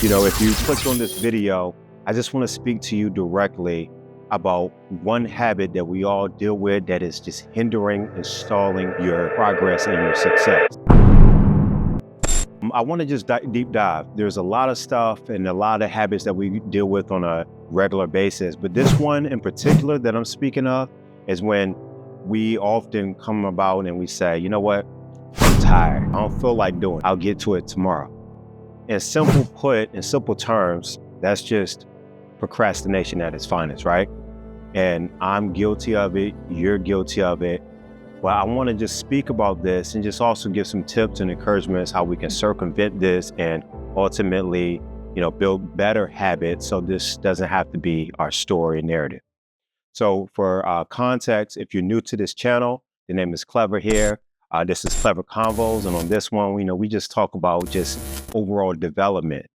If you clicked on this video, I just want to speak to you directly about one habit that we all deal with that is just hindering and stalling your progress and your success. I want to just deep dive. There's a lot of stuff and a lot of habits that we deal with on a regular basis, but this one in particular that I'm speaking of is when we often come about and we say, you know what, I'm tired. I don't feel like doing it. I'll get to it tomorrow. In simple terms, that's just procrastination at its finest, right? And I'm guilty of it. You're guilty of it. Well, I want to just speak about this and just also give some tips and encouragements how we can circumvent this and ultimately, build better habits so this doesn't have to be our story and narrative. So for context, if you're new to this channel, the name is Clever here. This is Clever Convos. And on this one, we just talk about just overall development,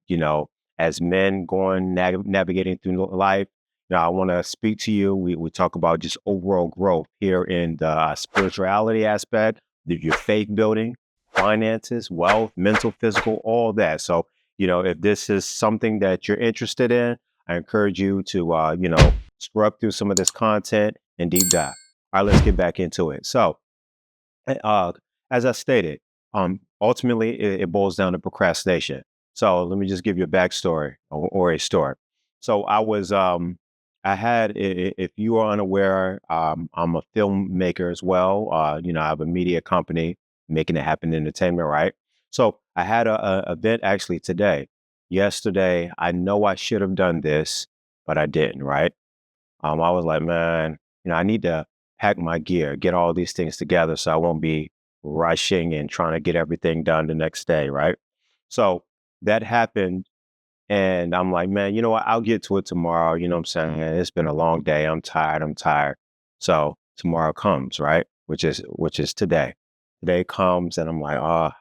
as men navigating through life. Now, I want to speak to you. We talk about just overall growth here in the spirituality aspect, your faith building, finances, wealth, mental, physical, all that. So, if this is something that you're interested in, I encourage you to, scrub through some of this content and deep dive. All right, let's get back into it. So, uh, as I stated, ultimately it boils down to procrastination. So let me just give you a backstory or a story. So if you are unaware, I'm a filmmaker as well. I have a media company, Making It Happen Entertainment, right? So I had a event actually today. Yesterday, I know I should have done this, but I didn't, right? I was like, man, I need to pack my gear, get all these things together so I won't be rushing and trying to get everything done the next day, right? So that happened. And I'm like, man, you know what? I'll get to it tomorrow. You know what I'm saying? It's been a long day. I'm tired. I'm tired. So tomorrow comes, right? Which is today. Today comes and I'm like, I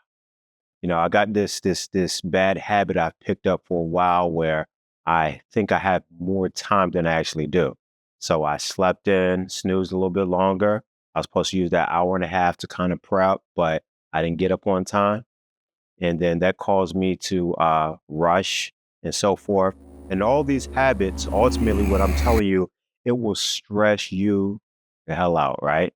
got this bad habit I've picked up for a while where I think I have more time than I actually do. So I slept in, snoozed a little bit longer. I was supposed to use that hour and a half to kind of prep, but I didn't get up on time. And then that caused me to rush and so forth. And all these habits, ultimately, what I'm telling you, it will stress you the hell out, right?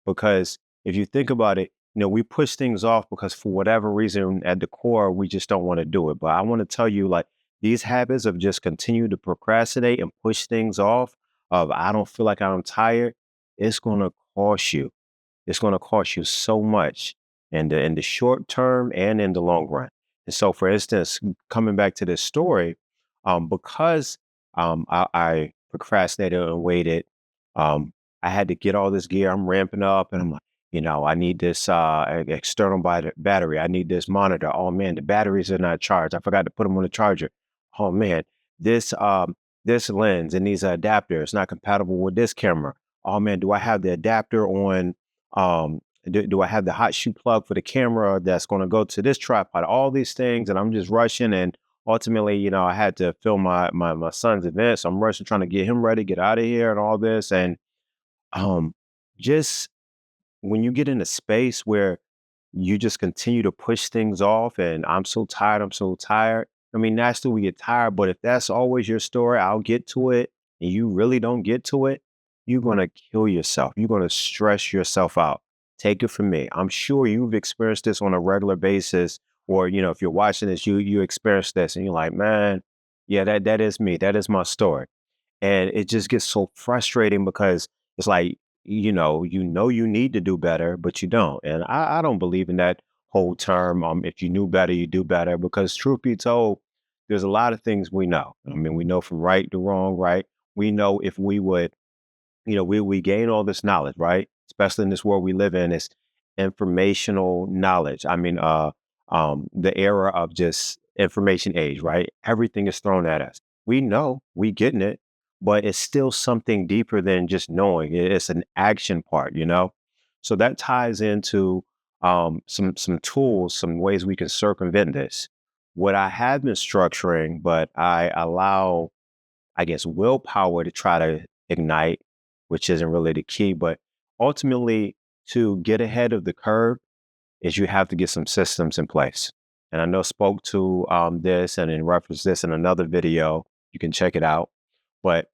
Because if you think about it, we push things off because for whatever reason at the core, we just don't want to do it. But I want to tell you, like, these habits of just continue to procrastinate and push things off, of I don't feel like I'm tired, it's going to cost you. It's going to cost you so much in the short term and in the long run. And so, for instance, coming back to this story, because I procrastinated and waited, um, I had to get all this gear. I'm ramping up, and I'm like, I need this external battery. I need this monitor. Oh man, the batteries are not charged. I forgot to put them on the charger. Oh man, this this lens and these adapters not compatible with this camera. Oh man, do I have the adapter on? Um, do I have the hot shoe plug for the camera that's going to go to this tripod? All these things, and I'm just rushing. And ultimately, I had to film my son's event, so I'm rushing, trying to get him ready, get out of here, and all this. And um, just when you get in a space where you just continue to push things off, and I'm so tired, I'm so tired. I mean, naturally we get tired, but if that's always your story, I'll get to it, and you really don't get to it, you're gonna kill yourself. You're gonna stress yourself out. Take it from me. I'm sure you've experienced this on a regular basis, or if you're watching this, you experience this, and you're like, man, yeah, that is me. That is my story. And it just gets so frustrating because it's like, you need to do better, but you don't. And I don't believe in that whole term. If you knew better, you do better. Because truth be told, there's a lot of things we know. I mean, we know from right to wrong, right? We know if we would, we gain all this knowledge, right? Especially in this world we live in, it's informational knowledge. I mean, the era of just information age, right? Everything is thrown at us. We know we getting it, but it's still something deeper than just knowing. It's an action part. So that ties into some tools, some ways we can circumvent this. What I have been structuring, but I allow, I guess, willpower to try to ignite, which isn't really the key, but ultimately to get ahead of the curve is you have to get some systems in place. and I know spoke to this and in reference this in another video. You can check it out. But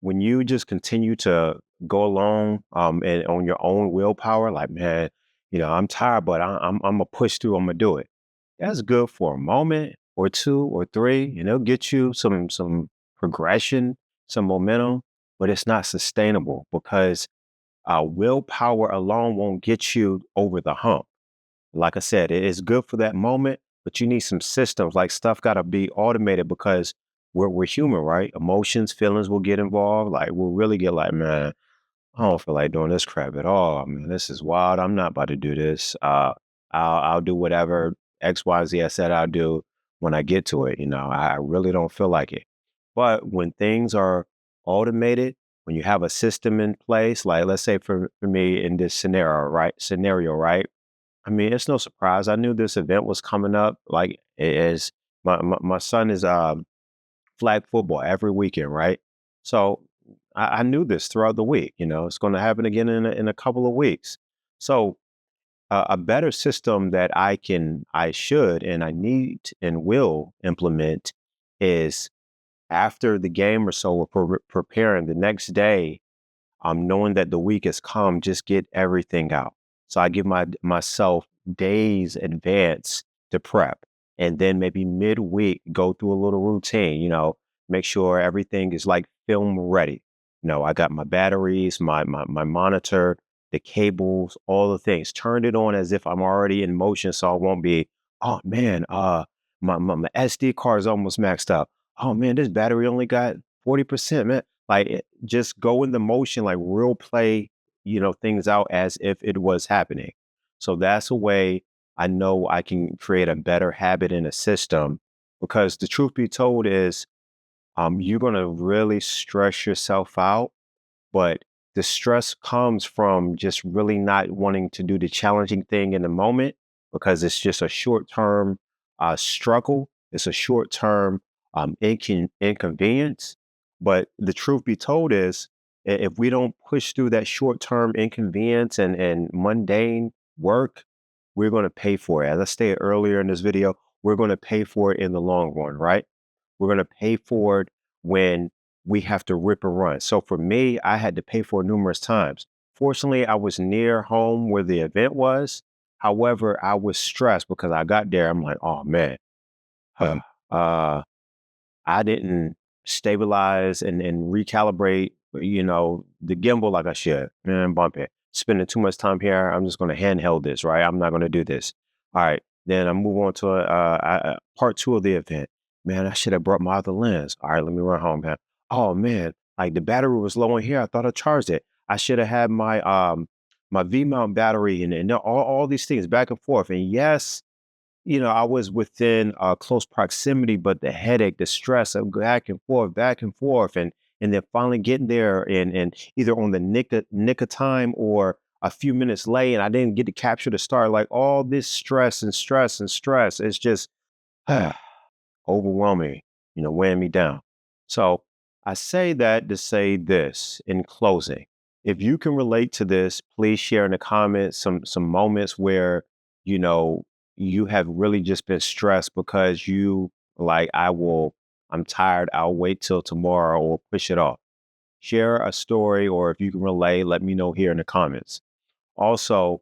when you just continue to go along and on your own willpower, like, man, I'm tired, but I'm gonna push through. I'm gonna do it. That's good for a moment or two or three, and it'll get you some progression, some momentum, but it's not sustainable because willpower alone won't get you over the hump. Like I said, it is good for that moment, but you need some systems. Like stuff got to be automated because we're human, right? Emotions, feelings will get involved. Like we'll really get like, man, I don't feel like doing this crap at all. I mean, this is wild. I'm not about to do this. I'll do whatever X, Y, Z I said I'll do when I get to it. I really don't feel like it. But when things are automated, when you have a system in place, like let's say for me in this scenario, right? I mean, it's no surprise. I knew this event was coming up. Like, it is my son is flag football every weekend, right? So I knew this throughout the week. It's going to happen again in a couple of weeks. So a better system that I should, and I need and will implement is after the game or so, we're preparing the next day, knowing that the week has come, just get everything out. So I give myself days advance to prep, and then maybe midweek go through a little routine. Make sure everything is like film ready. I got my batteries, my monitor, the cables, all the things. Turned it on as if I'm already in motion, so I won't be. Oh man, my SD card is almost maxed up. Oh man, this battery only got 40%, man. Like just go in the motion, like real play, things out as if it was happening. So that's a way I know I can create a better habit in a system because the truth be told is you're going to really stress yourself out, but the stress comes from just really not wanting to do the challenging thing in the moment because it's just a short term struggle. It's a short term inconvenience. But the truth be told is, if we don't push through that short term inconvenience and mundane work, we're going to pay for it. As I stated earlier in this video, we're going to pay for it in the long run, right? We're going to pay for it when we have to rip and run. So for me, I had to pay for it numerous times. Fortunately, I was near home where the event was. However, I was stressed because I got there. I'm like, oh man, uh, I didn't stabilize and recalibrate, the gimbal like I should. Man, bump it. Spending too much time here. I'm just going to handheld this, right? I'm not going to do this. All right. Then I move on to part two of the event. Man, I should have brought my other lens. All right, let me run home, man. Oh man, like the battery was low in here. I thought I charged it. I should have had my V mount battery and all these things back and forth. And yes, I was within close proximity, but the headache, the stress of back and forth, and then finally getting there and either on the nick of time or a few minutes late, and I didn't get to capture the start. Like all this stress and stress and stress, it's just overwhelming, weighing me down. So I say that to say this in closing. If you can relate to this, please share in the comments some moments where, you know, you have really just been stressed because you like, I'm tired, I'll wait till tomorrow or push it off. Share a story, or if you can relate, let me know here in the comments. Also,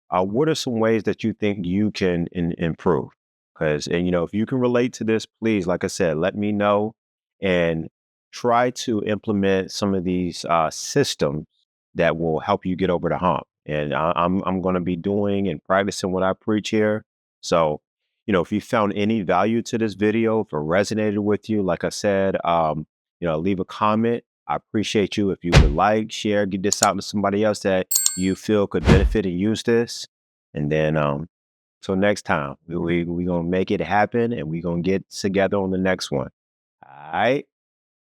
what are some ways that you think you can improve? Because, and if you can relate to this, please, like I said, let me know and try to implement some of these systems that will help you get over the hump. And I'm going to be doing and practicing what I preach here. So, if you found any value to this video, if it resonated with you, like I said, leave a comment. I appreciate you if you could like, share, get this out to somebody else that you feel could benefit and use this. And then till next time, we gonna make it happen and we gonna get together on the next one. All right.